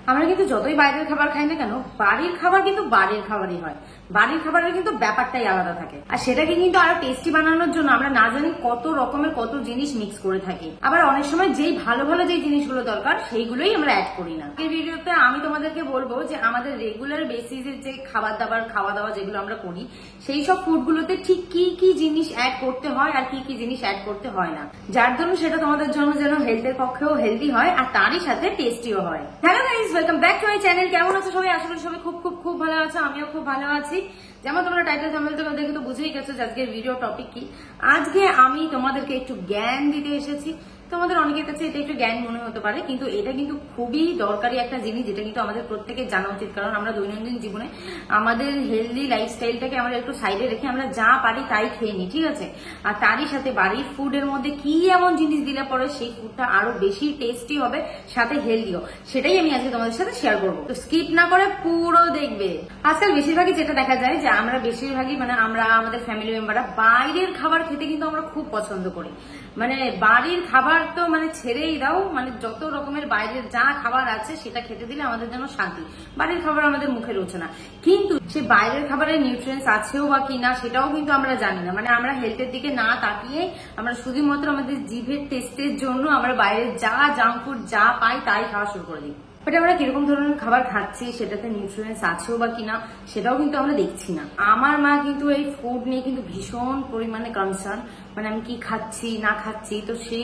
আমরা কিন্তু যতই বাইরের খাবার খাই না কেন, বাড়ির খাবার কিন্তু বাড়ির খাবারই হয়। বাড়ির খাবারের কিন্তু ব্যাপারটাই আলাদা থাকে, আর সেটাকে কিন্তু আরো টেস্টি বানানোর জন্য আমরা না জানি কত রকমের কত জিনিস মিক্স করে থাকি। আবার অনেক সময় যেই ভালো ভালো যে জিনিসগুলো দরকার সেইগুলোই আমরা অ্যাড করি না। এই ভিডিওতে আমি তোমাদেরকে বলবো যে আমাদের রেগুলার বেসিসের যে খাওয়া দাওয়া যেগুলো আমরা করি, সেই সব ফুডগুলোতে ঠিক কি কি জিনিস অ্যাড করতে হয় আর কি কি জিনিস অ্যাড করতে হয় না, যার জন্য সেটা তোমাদের জন্য যেন হেলথের পক্ষেও হেলদি হয় আর তারই সাথে টেস্টিও হয়। Hello guys, welcome back to my channel. কেমন আছো সবাই? আশা করি সবাই খুব খুব খুব ভালো আছো। আমিও খুব ভালো আছি। যেমন তোমরা টাইটেল থাম্বনেল থেকে দেখে তো বুঝেই গেছো যে আজকের ভিডিও টপিক কি। আজকে আমি তোমাদেরকে একটু জ্ঞান দিতে এসেছি। তোমাদের অনেকের কাছে এটা একটু জ্ঞান মনে হতে পারে, কিন্তু এটা কিন্তু খুবই দরকারি একটা জিনিস, যেটা কিন্তু আমাদের প্রত্যেকের জানা উচিত। কারণ আমরা দৈনন্দিন জীবনে আমাদের হেলদি লাইফস্টাইলটাকে আমরা একটু সাইডে রেখে আমরা যা পারি তাই খেয়ে নিই, ঠিক আছে? আর তারই সাথে বাড়ির ফুডের মধ্যে কি এমন জিনিস দিলে পরে সেই ফুডটা আরো বেশি টেস্টি হবে, সাথে হেলদিও, সেটাই আমি আজকে তোমাদের সাথে শেয়ার করবো। তো স্কিপ না করে পুরো দেখবে। আজকাল বেশিরভাগই যেটা দেখা যায় যে আমরা বেশিরভাগই আমরা আমাদের ফ্যামিলি মেম্বাররা বাইরের খাবার খেতে কিন্তু আমরা খুব পছন্দ করি। বাড়ির খাবার তো ছেড়েই দাও, যত রকমের বাইরের যা খাবার আছে সেটা খেতে দিলে আমাদের জন্য শান্তি। বাড়ির খাবার আমাদের মুখে রুচে না, কিন্তু সে বাইরের খাবারের নিউট্রিয়েন্টস আছেও বা কিনা সেটাও কিন্তু আমরা জানি না। আমরা হেলথের দিকে না তাকিয়ে আমরা শুধুমাত্র আমাদের জিভের টেস্টের জন্য আমরা বাইরের যা জাঙ্ক ফুড যা পাই তাই খাওয়া শুরু করে দিই। বাট আমরা কিরকম ধরনের খাবার খাচ্ছি, সেটাতে নিউট্রিয়েন্টস আছেও বা কিনা সেটাও কিন্তু আমরা দেখছি না। আমার মা কিন্তু এই ফুড নিয়ে কিন্তু ভীষণ পরিমাণে কনসার্ন, আমি কি খাচ্ছি না খাচ্ছি। তো সেই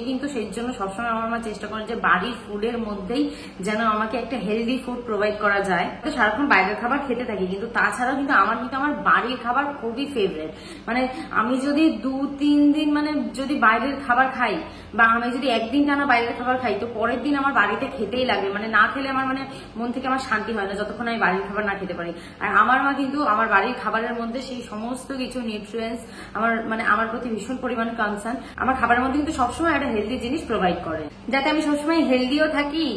জন্য সবসময় আমার মা চেষ্টা করে যে বাড়ির ফুডের মধ্যেই যেন আমাকে একটা হেলদি ফুড প্রোভাইড করা যায়। তো সারাক্ষণ বাইরের খাবার খেতে থাকি, কিন্তু তাছাড়াও কিন্তু আমার বাড়ির খাবার খুবই ফেভারিট। আমি যদি 2-3 দিন যদি বাইরের খাবার খাই, বা আমি যদি একদিন টানা বাইরের খাবার খাই, তো পরের দিন আমার বাড়িতে খেতেই লাগবে। না খেলে আমার মন থেকে আমার শান্তি হয় না যতক্ষণ আমি বাড়ির খাবার না খেতে পারি। আর আমার মা কিন্তু আমার বাড়ির খাবারের মধ্যে সেই সমস্ত কিছু নিউট্রিয়েন্টস আমার প্রতি ভীষণ পরিমাণে কনসার্ন। আমার খাবারের মধ্যে কিন্তু সবসময় একটা হেলদি জিনিস প্রোভাইড করে, যাতে আমি সবসময় হেলদিও থাকি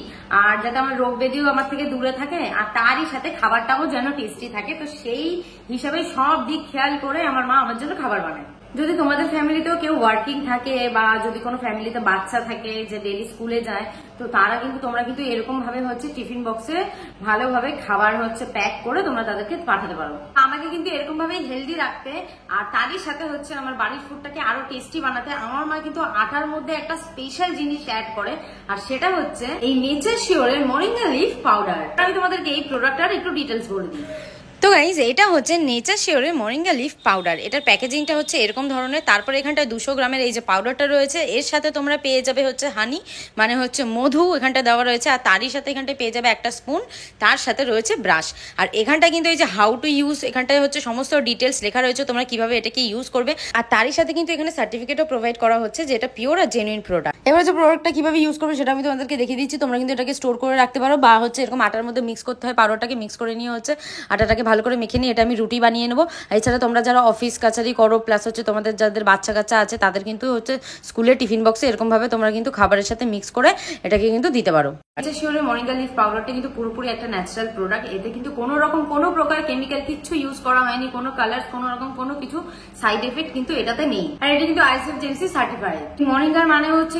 আর যাতে আমার রোগ ব্যাধিও আমার থেকে দূরে থাকে, আর তারই সাথে খাবারটাও যেন টেস্টি থাকে। তো সেই হিসাবে সব দিক খেয়াল করে আমার মা আমার জন্য খাবার বানায়। যদি তোমাদের ফ্যামিলিতেও কেউ ওয়ার্কিং থাকে, বা যদি কোনো ফ্যামিলিতে বাচ্চা থাকে যে ডেইলি স্কুলে যায়, তো তোমরা কিন্তু এরকম ভাবে টিফিন বক্সে ভালোভাবে খাবার প্যাক করে তোমরা তাদেরকে পাঠাতে পারো। আমাকে কিন্তু এরকম ভাবে হেলদি রাখতে আর তারই সাথে আমার বাড়ির ফুডটাকে আরো টেস্টি বানাতে আমার মা কিন্তু আটার মধ্যে একটা স্পেশাল জিনিস অ্যাড করে, আর সেটা হচ্ছে এই নেচার শিওরের মরিঙ্গা লিফ পাউডার। আমি তোমাদেরকে এই প্রোডাক্টটার একটু ডিটেলস বলে দিই। তো গাইজ, এটা হচ্ছে নেচার শিওরের মরিঙ্গা লিফ পাউডার। এটার প্যাকেজিংটা হচ্ছে এরকম ধরনের। তারপরে এখানটায় 200 গ্রামের এই যে পাউডারটা রয়েছে, এর সাথে তোমরা পেয়ে যাবে হানি, মধু এখানটা দেওয়া রয়েছে, আর তারই সাথে এখানটায় পেয়ে যাবে একটা স্পুন, তার সাথে রয়েছে ব্রাশ। আর এখানটায় কিন্তু এই যে হাউ টু ইউজ, এখানটায় সমস্ত ডিটেলস লেখা রয়েছে তোমরা কিভাবে এটাকে ইউজ করবে। আর তারই সাথে কিন্তু এখানে সার্টিফিকেটও প্রোভাইড করা হচ্ছে যে এটা পিওর আর জেনুইন প্রোডাক্ট। এবার যে প্রোডাক্টটা কিভাবে ইউজ করবে সেটা আমি তোমাদেরকে দেখিয়ে দিচ্ছি। তোমরা কিন্তু এটাকে স্টোর করে রাখতে পারো, বা এরকম আটার মধ্যে মিক্স করতে হয়। পাউডারটাকে মিক্স করে নিয়ে আটাটাকে ভালো করে মেখে নিয়ে এটা আমি রুটি বানিয়ে নেবো। এছাড়া তোমরা যারা অফিস কাছারি করো, প্লাস তোমাদের যাদের বাচ্চা কাচ্চা আছে, তাদের কিন্তু স্কুলের টিফিন বক্সে এরকম ভাবে তোমরা কিন্তু খাবারের সাথে মিক্স করে এটাকে কিন্তু দিতে পারো। আচ্ছা, শিওরের মরিঙ্গা লিফ পাউডারটা কিন্তু পুরোপুরি একটা ন্যাচারাল প্রোডাক্ট। এতে কিন্তু কোনো প্রকার কেমিক্যাল কিছু ইউজ করা হয়নি, কোনো কালার, কোনো কিছু সাইড এফেক্ট কিন্তু এটাতে নেই। আর এটা কিন্তু ISFJMC সার্টিফাইড। মরিঙ্গার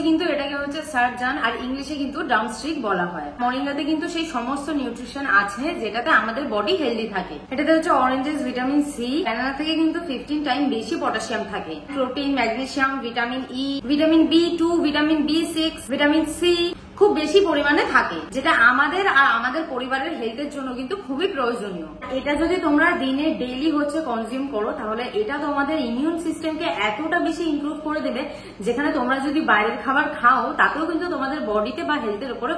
কিন্তু এটাকে সার্জান, আর ইংলিশে কিন্তু ডাউনস্ট্রিক বলা হয়। মরিঙ্গাতে কিন্তু সেই সমস্ত নিউট্রিশন আছে যেটাতে আমাদের বডি হেলদি থাকে। এটাতে অরেঞ্জেস, ভিটামিন সি, ব্যানানা থেকে কিন্তু 15 টাইম বেশি পটাশিয়াম থাকে, protein, magnesium, vitamin E, vitamin B2, vitamin B6, vitamin C খুব বেশি পরিমাণে থাকে, যেটা আমাদের আর আমাদের পরিবারের হেলথের জন্য কিন্তু খুবই প্রয়োজনীয়। এটা যদি তোমরা দিনে ডেইলি কনজিউম করো, তাহলে এটা তোমাদের ইমিউন সিস্টেমকে এতটা বেশি ইমপ্রুভ করে দেবে, যেখানে তোমরা যদি বাইরের খাবার খাও তাতেও কিন্তু তোমাদের বডিতে বা হেলথের উপরে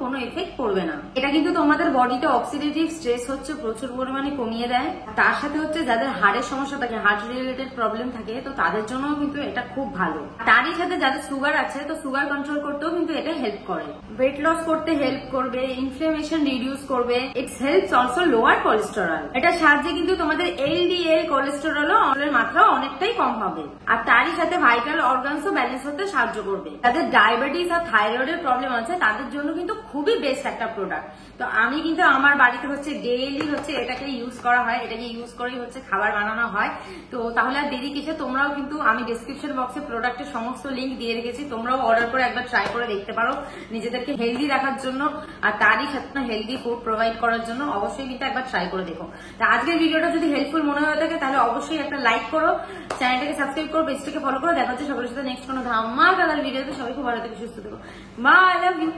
কোনো এফেক্ট পড়বে না। এটা কিন্তু তোমাদের বডিতে অক্সিডেটিভ স্ট্রেস প্রচুর পরিমাণে কমিয়ে দেয়। তার সাথে যাদের হার্টের সমস্যা থাকে, হার্ট রিলেটেড প্রবলেম থাকে, তো তাদের জন্য কিন্তু এটা খুব ভালো। তারই সাথে যাদের সুগার আছে, তো সুগার কন্ট্রোল করতেও কিন্তু এটা হেল্প করে। ওয়েট লস করতে হেল্প করবে, ইনফ্লামেশন রিডিউস করবে। It's helps also lower cholesterol. এটার সাহায্যে কিন্তু তোমাদের LDL কোলেস্টেরলও মাত্রা অনেকটাই কম হবে, আর তারই সাথে ভাইটাল অর্গানসও ব্যালেন্স হতে সাহায্য করবে। যাদের ডায়াবেটিস আর থাইরয়েডের প্রবলেম আছে তাদের জন্য কিন্তু খুবই বেস্ট একটা প্রোডাক্ট। তো আমি কিন্তু আমার বাড়িতে ডেইলি এটাকে ইউজ করা হয়, এটাকে ইউজ করেই খাবার বানানো হয়। তো তাহলে আর দেরি কিসে, তোমরাও কিন্তু আমি ডেসক্রিপশন বক্সে প্রোডাক্টের সমস্ত লিঙ্ক দিয়ে রেখেছি, তোমরাও অর্ডার করে একবার ট্রাই করে দেখতে পারো। নিজেদেরকে হেলদি রাখার জন্য আর তারই সাথে হেলদি ফুড প্রোভাইড করার জন্য অবশ্যই কিন্তু একবার ট্রাই করে দেখো। তা আজকের ভিডিওটা যদি হেল্পফুল মনে হয়ে থাকে তাহলে অবশ্যই একটা লাইক করো, চ্যানেলটাকে সাবস্ক্রাইব করো, পেজটাকে ফলো করো। দেখা হচ্ছে সকলের সাথে নেক্সট কোনো ধামাকাদার ভিডিওতে। সবাই খুব ভালো থেকে সুস্থ থেকো। Bye, I love you.